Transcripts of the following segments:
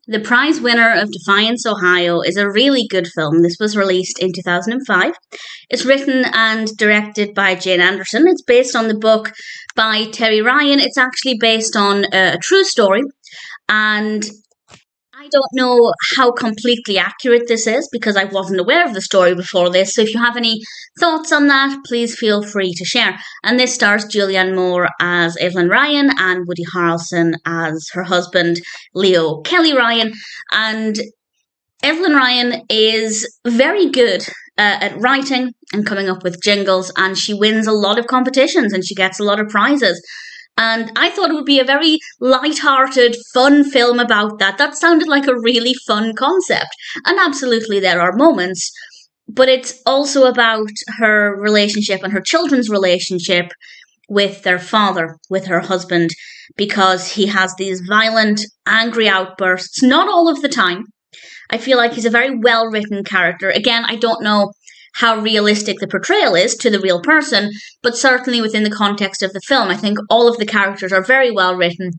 The prize winner of Defiance, Ohio is a really good film. This was released in 2005. It's written and directed by Jane Anderson. It's based on the book by Terry Ryan. It's actually based on a true story. And I don't know how completely accurate this is because I wasn't aware of the story before this. So if you have any thoughts on that, please feel free to share. And this stars Julianne Moore as Evelyn Ryan and Woody Harrelson as her husband, Leo Kelly Ryan. And Evelyn Ryan is very good at writing and coming up with jingles, and she wins a lot of competitions and she gets a lot of prizes. And I thought it would be a very light-hearted, fun film about that. That sounded like a really fun concept. And absolutely there are moments. But it's also about her relationship and her children's relationship with their father, with her husband, because he has these violent, angry outbursts, not all of the time. I feel like he's a very well-written character. Again, I don't know how realistic the portrayal is to the real person, but certainly within the context of the film, I think all of the characters are very well written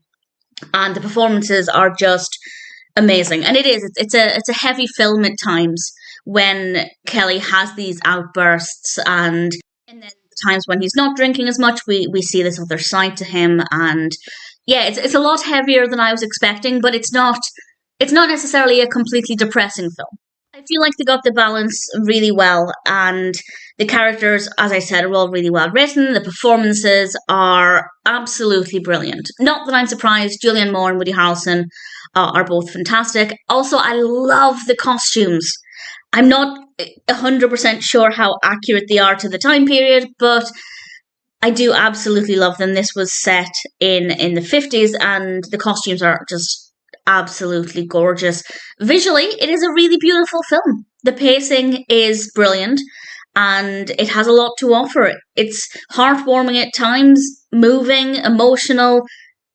and the performances are just amazing. And it's a heavy film at times when Kelly has these outbursts, and then the times when he's not drinking as much, we see this other side to him. And yeah, it's a lot heavier than I was expecting, but it's not necessarily a completely depressing film. I feel like they got the balance really well, and the characters, as I said, are all really well written. The performances are absolutely brilliant. Not that I'm surprised, Julianne Moore and Woody Harrelson are both fantastic. Also, I love the costumes. I'm not 100% sure how accurate they are to the time period, but I do absolutely love them. This was set in the 50s, and the costumes are just absolutely gorgeous. Visually, it is a really beautiful film. The pacing is brilliant and it has a lot to offer. It's heartwarming at times, moving, emotional.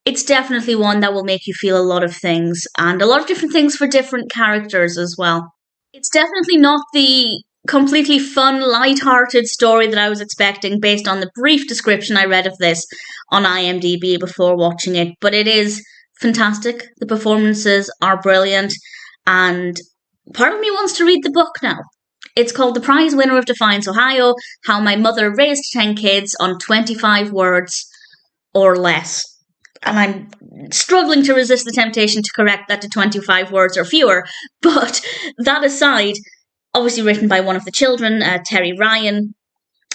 It's definitely one that will make you feel a lot of things, and a lot of different things for different characters as well. It's definitely not the completely fun, light-hearted story that I was expecting based on the brief description I read of this on IMDb before watching it, but it is fantastic. The performances are brilliant, and part of me wants to read the book now. It's called The Prize Winner of Defiance, Ohio, How My Mother Raised 10 Kids on 25 Words or Less. And I'm struggling to resist the temptation to correct that to 25 words or fewer. But that aside, obviously written by one of the children, Terry Ryan,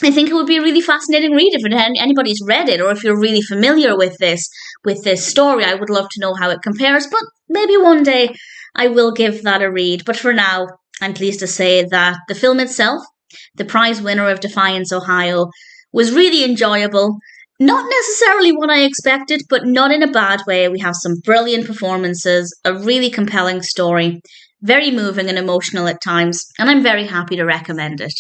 I think it would be a really fascinating read if anybody's read it, or if you're really familiar with this story. I would love to know how it compares, but maybe one day I will give that a read. But for now, I'm pleased to say that the film itself, the prize winner of Defiance, Ohio, was really enjoyable. Not necessarily what I expected, but not in a bad way. We have some brilliant performances, a really compelling story, very moving and emotional at times, and I'm very happy to recommend it.